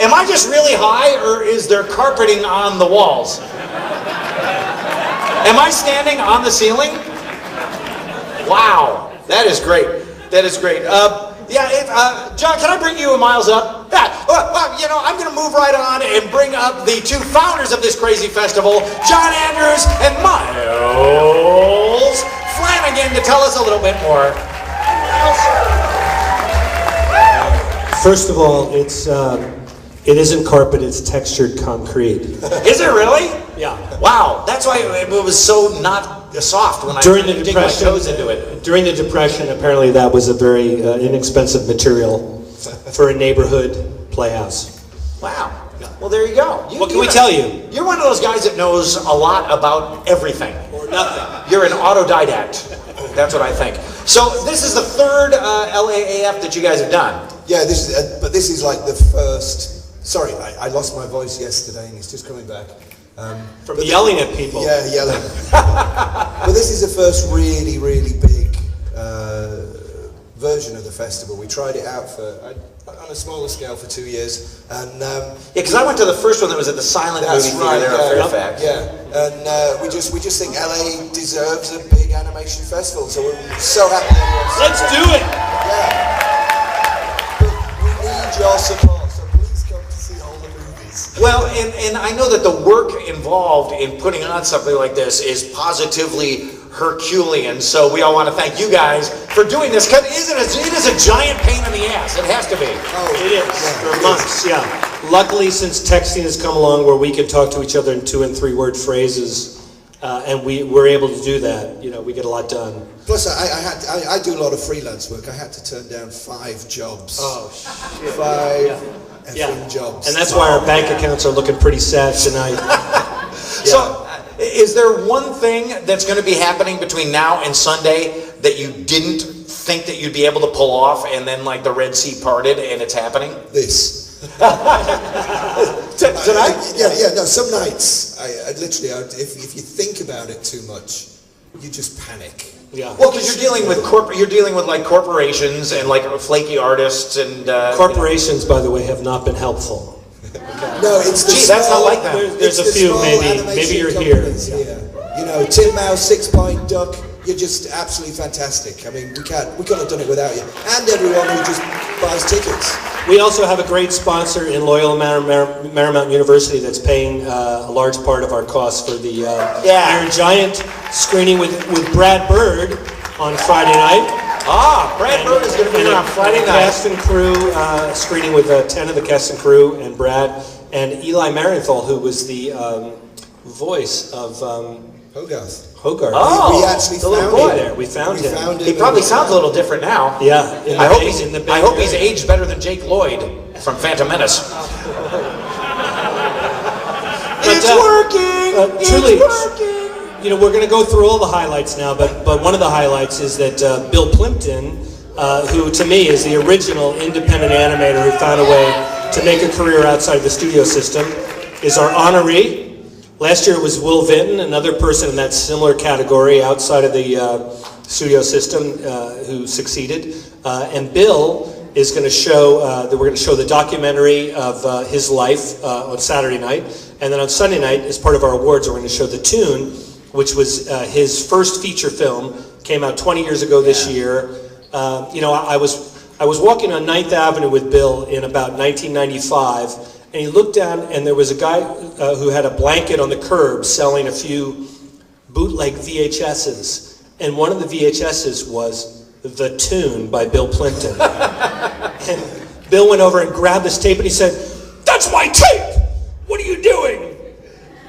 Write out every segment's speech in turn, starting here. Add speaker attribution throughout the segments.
Speaker 1: Am I just really high, or is there carpeting on the walls? Am I standing on the ceiling? Wow, that is great. That is great. John, can I bring you and Miles up? Yeah, I'm going to move right on and bring up the two founders of this crazy festival, John Andrews and Miles Flanagan, to tell us a little bit more.
Speaker 2: First of all, it isn't carpet, it's textured concrete.
Speaker 1: Is it really?
Speaker 2: Yeah.
Speaker 1: Wow, that's why it was so not soft when I dig my toes into it.
Speaker 2: During the Depression, apparently that was a very inexpensive material for a neighborhood playhouse.
Speaker 1: Wow. Well, there you go.
Speaker 2: What can we tell you?
Speaker 1: You're one of those guys that knows a lot about everything.
Speaker 2: Or nothing.
Speaker 1: You're an autodidact. That's what I think. So this is the third LAAF that you guys have done.
Speaker 3: Yeah, this is like the first. Sorry, I lost my voice yesterday, and it's just coming back.
Speaker 2: From yelling at people.
Speaker 3: Yeah, yelling. But this is the first really, really big version of the festival. We tried it out on a smaller scale for 2 years, and
Speaker 1: because I went to the first one that was at the Silent Movie Theater there at Fairfax.
Speaker 3: Yeah, and we just think LA deserves a big animation festival, so we're so happy.
Speaker 2: Let's do it.
Speaker 3: Yeah. But we need your support.
Speaker 1: Well, and I know that the work involved in putting on something like this is positively Herculean, so we all want to thank you guys for doing this, because it is a giant pain in the ass. It has to be.
Speaker 2: Oh, it is. For months, yeah. Luckily, since texting has come along where we can talk to each other in 2- and 3-word phrases, and we're able to do that, we get a lot done.
Speaker 3: Plus, I do a lot of freelance work. I had to turn down 5 jobs.
Speaker 2: Oh, shit.
Speaker 3: 5 jobs.
Speaker 2: And that's why our bank accounts are looking pretty sad tonight.
Speaker 1: So, is there one thing that's going to be happening between now and Sunday that you didn't think that you'd be able to pull off, and then like the Red Sea parted and it's happening?
Speaker 3: This.
Speaker 1: Tonight?
Speaker 3: No, some nights, I literally, if you think about it too much, you just panic.
Speaker 1: Yeah. Well, because you're dealing with like corporations and like flaky artists and
Speaker 2: corporations, by the way, have not been helpful.
Speaker 3: No, it's the
Speaker 1: that's not like that.
Speaker 2: There's a few, maybe you're here.
Speaker 3: Yeah. Tim Mouse, 6 Point Duck. You're just absolutely fantastic. I mean, we couldn't have done it without you, and everyone who just buys tickets.
Speaker 2: We also have a great sponsor in Loyola Marymount University that's paying a large part of our costs for the Iron Giant screening with Brad Bird on Friday night.
Speaker 1: Brad Bird is going to be here on Friday night.
Speaker 2: Cast and crew screening with 10 of the cast and crew, and Brad and Eli Marienthal, who was the voice of
Speaker 3: Hogarth.
Speaker 1: Oh,
Speaker 3: we actually
Speaker 1: the little
Speaker 3: found
Speaker 1: boy
Speaker 3: him.
Speaker 2: there. We found him.
Speaker 1: He probably sounds a little different now.
Speaker 2: Yeah.
Speaker 1: I hope he's aged better than Jake Lloyd from Phantom Menace. It's working.
Speaker 2: Truly, we're going to go through all the highlights now, but one of the highlights is that Bill Plimpton, who to me is the original independent animator who found a way to make a career outside of the studio system, is our honoree. Last year it was Will Vinton, another person in that similar category outside of the studio system who succeeded. And Bill is going to show, we're going to show the documentary of his life on Saturday night. And then on Sunday night, as part of our awards, we're going to show The Tune, which was his first feature film, came out 20 years ago this year. I was walking on 9th Avenue with Bill in about 1995, and he looked down, and there was a guy who had a blanket on the curb selling a few bootleg VHSs. And one of the VHSs was The Tune by Bill Plimpton. And Bill went over and grabbed this tape, and he said, "That's my tape! What are you doing?"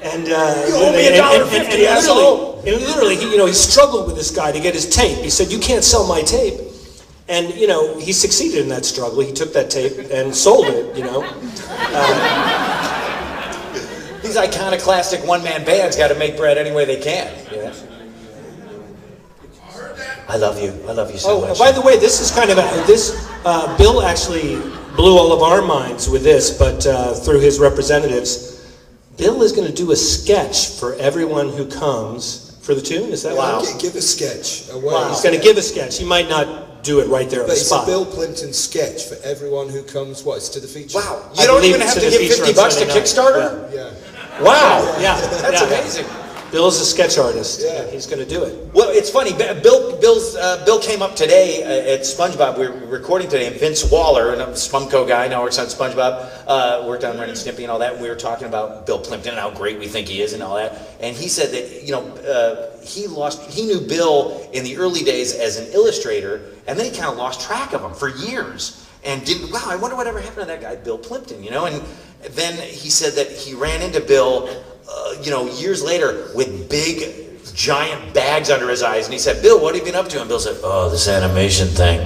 Speaker 2: And
Speaker 1: you owe me $1.50, asshole.
Speaker 2: And literally, he struggled with this guy to get his tape. He said, "You can't sell my tape." And, he succeeded in that struggle. He took that tape and sold it,
Speaker 1: These iconoclastic one-man bands got to make bread any way they can. Yeah. I love you so much.
Speaker 2: By the way, this is kind of Bill actually blew all of our minds with this, but through his representatives, Bill is going to do a sketch for everyone who comes for The Tune. Is that
Speaker 3: wow? Give a sketch.
Speaker 2: Wow. He's going to give a sketch. He might not do it right there on
Speaker 3: But
Speaker 2: the
Speaker 3: it's
Speaker 2: spot.
Speaker 3: a Bill Plimpton sketch for everyone who comes. What? It's to the feature.
Speaker 1: Wow, you don't even have to give $50 to Kickstarter?
Speaker 3: Yeah.
Speaker 1: Wow,
Speaker 2: Yeah,
Speaker 1: that's amazing.
Speaker 2: Bill's a sketch artist.
Speaker 3: Yeah.
Speaker 2: He's going to do it.
Speaker 1: Well, it's funny. Bill came up today at SpongeBob. We were recording today, and Vince Waller, a Spumco guy, now works on SpongeBob, worked on Ren and Stimpy and all that. And we were talking about Bill Plimpton and how great we think he is and all that. And he said that he knew Bill in the early days as an illustrator, and then he kind of lost track of him for years. And didn't, wow, I wonder whatever happened to that guy, Bill Plimpton, And then he said that he ran into Bill, years later with big, giant bags under his eyes. And he said, Bill, what have you been up to? And Bill said, oh, this animation thing.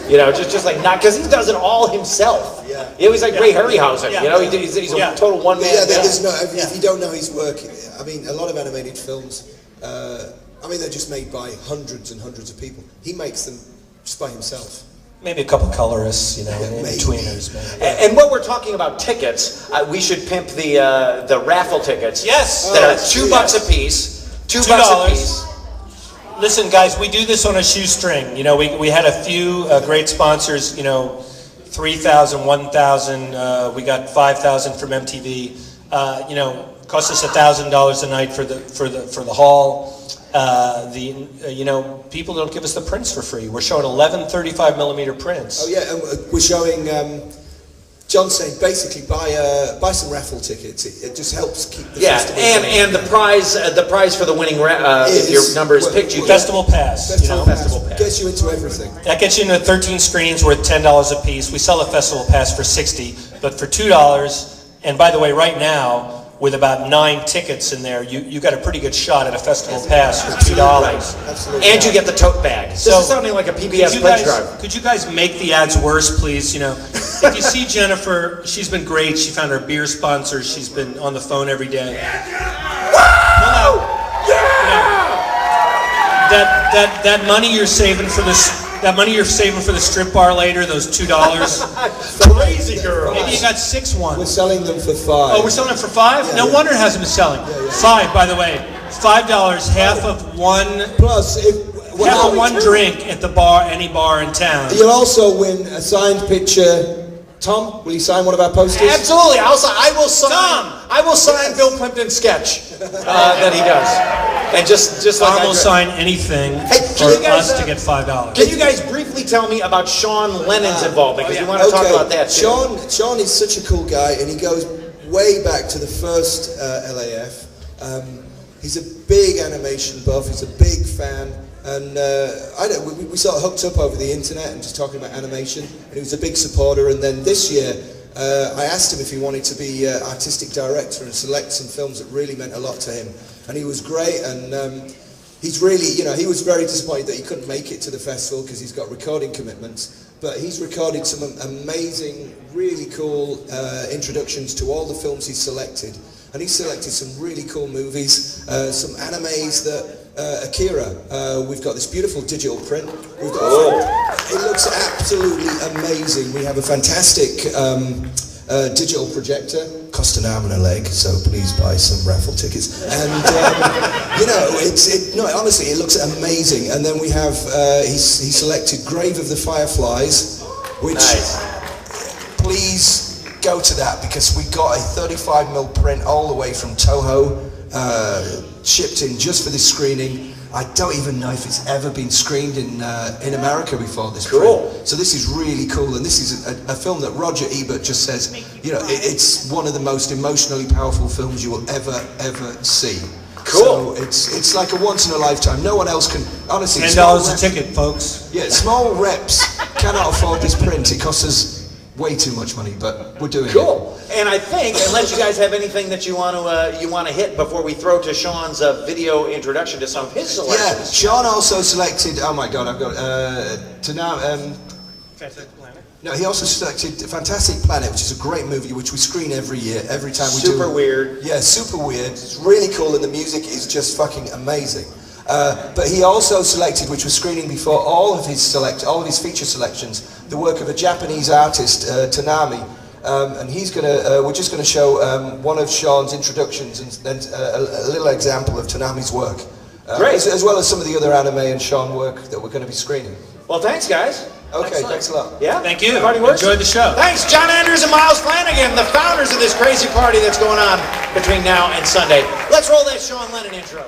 Speaker 1: just like not, because he does it all himself.
Speaker 3: Yeah.
Speaker 1: He was like Ray Harryhausen, he's a total one-man.
Speaker 3: Yeah, there's no, if you don't know his work, I mean, a lot of animated films, they're just made by hundreds and hundreds of people. He makes them just by himself.
Speaker 2: Maybe a couple colorists, in
Speaker 3: maybe.
Speaker 2: betweeners. Maybe.
Speaker 1: And when we're talking about tickets, we should pimp the raffle tickets.
Speaker 2: Yes.
Speaker 1: That are $2 a piece. $2 a piece.
Speaker 2: Listen, guys, we do this on a shoestring. We had a few great sponsors. 3,000, 1,000. We got 5,000 from MTV. Cost us $1,000 a night for the hall. People don't give us the prints for free. We're showing 11 35mm prints.
Speaker 3: Oh yeah, and we're showing. John saying basically buy some raffle tickets. It just helps keep the festival going.
Speaker 1: and the prize for the winning if your number is picked, you
Speaker 2: Festival Pass.
Speaker 3: Festival Pass gets you into everything.
Speaker 2: That gets you into 13 screens worth $10 a piece. We sell a Festival Pass for $60, but for $2. And by the way, right now, with about 9 tickets in there, you got a pretty good shot at a Festival Pass for $2.
Speaker 3: Absolutely.
Speaker 1: And you get the tote bag. This is sounding like a PBS pledge drive.
Speaker 2: Could you guys make the ads worse, please? If you see Jennifer, she's been great. She found her beer sponsor. She's been on the phone every day.
Speaker 1: Woo! Yeah!
Speaker 2: That money you're saving for this. That money you're saving for the strip bar later, those $2.
Speaker 1: Crazy girl.
Speaker 2: Maybe you got 6 ones.
Speaker 3: We're selling them for $5.
Speaker 2: Oh, we're selling them for $5?
Speaker 3: Yeah,
Speaker 2: no wonder it hasn't been selling. $5, by the way. $5, half of one.
Speaker 3: Plus,
Speaker 2: half of one drink at the bar, any bar in town.
Speaker 3: You'll also win a signed picture. Tom, will you sign one of our posters?
Speaker 1: Absolutely. I will sign Bill Plimpton's sketch that he does. And just like
Speaker 2: Tom will sign anything for us to get $5.
Speaker 1: Can you guys briefly tell me about Sean Lennon's involvement? Because we want to talk about that too.
Speaker 3: Sean is such a cool guy, and he goes way back to the first LAF. He's a big animation buff. He's a big fan. And we sort of hooked up over the internet and just talking about animation, and he was a big supporter. And then this year, I asked him if he wanted to be artistic director and select some films that really meant a lot to him. And he was great, and he's really, he was very disappointed that he couldn't make it to the festival because he's got recording commitments. But he's recorded some amazing, really cool introductions to all the films he's selected. And he's selected some really cool movies, some animes that, Akira, we've got this beautiful digital print. We've got it looks absolutely amazing. We have a fantastic digital projector, cost an arm and a leg, so please buy some raffle tickets. And honestly, it looks amazing. And then we have he selected Grave of the Fireflies, which please go to that, because we got a 35mm print all the way from Toho, shipped in just for this screening. I don't even know if it's ever been screened in America before this print. So this is really cool, and this is a film that Roger Ebert just says, it's one of the most emotionally powerful films you will ever see. Cool. So it's like a once in a lifetime. No one else can, honestly.
Speaker 2: $10 a ticket, folks.
Speaker 3: Yeah, small reps cannot afford this print. It costs us way too much money, but we're doing it.
Speaker 1: Cool. And I think, unless you guys have anything that you want to hit before we throw to Sean's video introduction to some of his selections.
Speaker 3: Yeah, Sean also selected. Oh my God, I've got
Speaker 2: Fantastic Planet.
Speaker 3: No, he also selected Fantastic Planet, which is a great movie which we screen every year, every time we do.
Speaker 1: Super weird.
Speaker 3: Yeah, super weird. It's really cool, and the music is just fucking amazing. But he also selected, which was screening before all of his feature selections, the work of a Japanese artist, Tanami, and we're just gonna show one of Sean's introductions and then a little example of Tanami's work,
Speaker 1: Great.
Speaker 3: as well as some of the other anime and Sean work that we're going to be screening.
Speaker 1: Well, thanks, guys.
Speaker 3: Okay, thanks a lot.
Speaker 1: Yeah?
Speaker 2: Thank you.
Speaker 1: Party works?
Speaker 2: Enjoyed the show.
Speaker 1: Thanks, John Andrews and Miles Flanagan, the founders of this crazy party that's going on between now and Sunday. Let's roll that Sean Lennon intro.